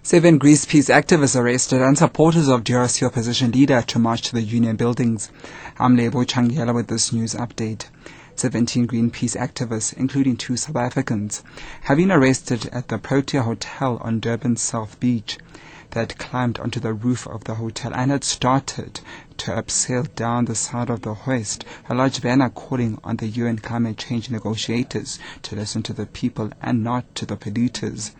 7 Greenpeace activists arrested and supporters of DRC opposition leader to march to the union buildings. I'm Lebo Changiela with this news update. 17 Greenpeace activists, including 2 South Africans, have been arrested at the Protea Hotel on Durban's South Beach. They had climbed onto the roof of the hotel and had started to abseil down the side of the hoist a large banner calling on the UN climate change negotiators to listen to the people and not to the polluters.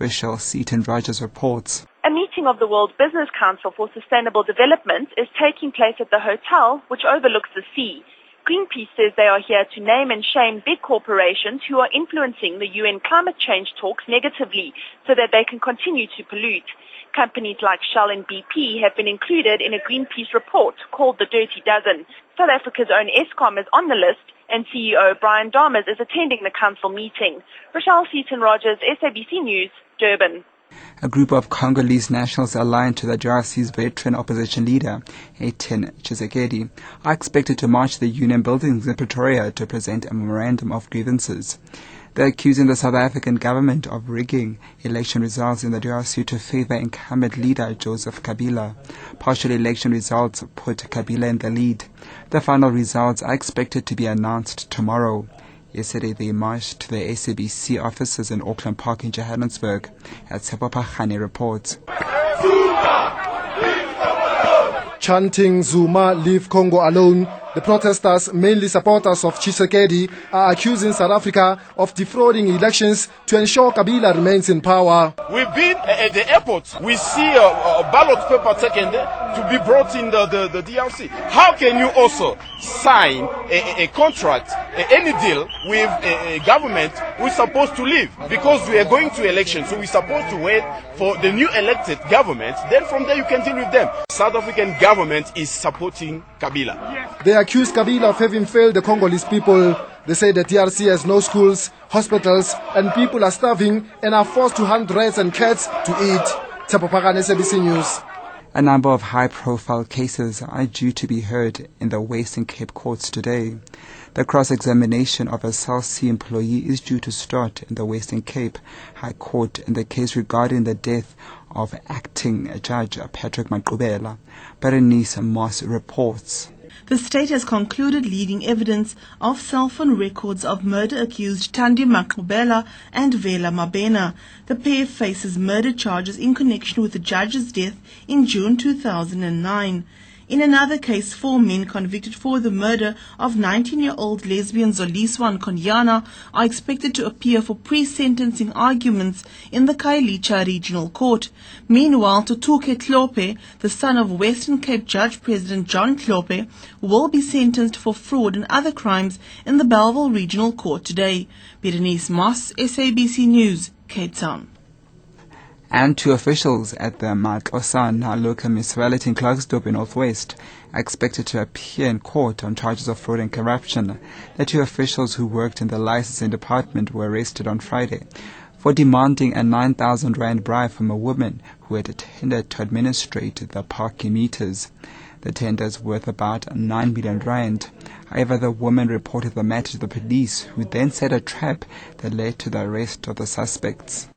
Rochelle Seaton-Rogers reports. A meeting of the World Business Council for Sustainable Development is taking place at the hotel, which overlooks the sea. Greenpeace says they are here to name and shame big corporations who are influencing the UN climate change talks negatively so that they can continue to pollute. Companies like Shell and BP have been included in a Greenpeace report called the Dirty Dozen. South Africa's own Eskom is on the list, and CEO Brian Dames is attending the council meeting. Rochelle Seaton-Rogers, SABC News, Durban. A group of Congolese nationals aligned to the DRC's veteran opposition leader, Etienne Tshisekedi, are expected to march to the union buildings in Pretoria to present a memorandum of grievances. They're accusing the South African government of rigging election results in the DRC to favor incumbent leader Joseph Kabila. Partial election results put Kabila in the lead. The final results are expected to be announced tomorrow. Yesterday, they marched to the SABC offices in Auckland Park in Johannesburg, as Sepo Pachane reports. Chanting Zuma, leave Congo alone, the protesters, mainly supporters of Tshisekedi, are accusing South Africa of defrauding elections to ensure Kabila remains in power. We've been at the airport. We see a ballot paper taken to be brought in the DRC. How can you also sign a contract, any deal with a government who is supposed to leave? Because we are going to elections, so we're supposed to wait for the new elected government. Then from there you can deal with them. South African government is supporting Kabila. They accuse Kabila of having failed the Congolese people. They say the DRC has no schools, hospitals, and people are starving and are forced to hunt rats and cats to eat. Sepo Pachane, SABC News. A number of high-profile cases are due to be heard in the Western Cape courts today. The cross-examination of a South Sea employee is due to start in the Western Cape High Court in the case regarding the death of acting Judge Patrick Maqubela. Berenice Moss reports. The state has concluded leading evidence of cell phone records of murder-accused Thandi Maqubela and Vela Mabena. The pair faces murder charges in connection with the judge's death in June 2009. In another case, 4 men convicted for the murder of 19-year-old lesbian Zoliswa Nkonyana are expected to appear for pre-sentencing arguments in the Khayelitsha Regional Court. Meanwhile, Tutuke Tlhophe, the son of Western Cape Judge President John Tlhophe, will be sentenced for fraud and other crimes in the Bellville Regional Court today. Berenice Moss, SABC News, Cape Town. And 2 officials at the Matlosana local municipality in Klerksdorp in Northwest are expected to appear in court on charges of fraud and corruption. The 2 officials who worked in the licensing department were arrested on Friday for demanding a 9,000 rand bribe from a woman who had attended to administrate the parking meters. The tender is worth about 9 million rand. However, the woman reported the matter to the police, who then set a trap that led to the arrest of the suspects.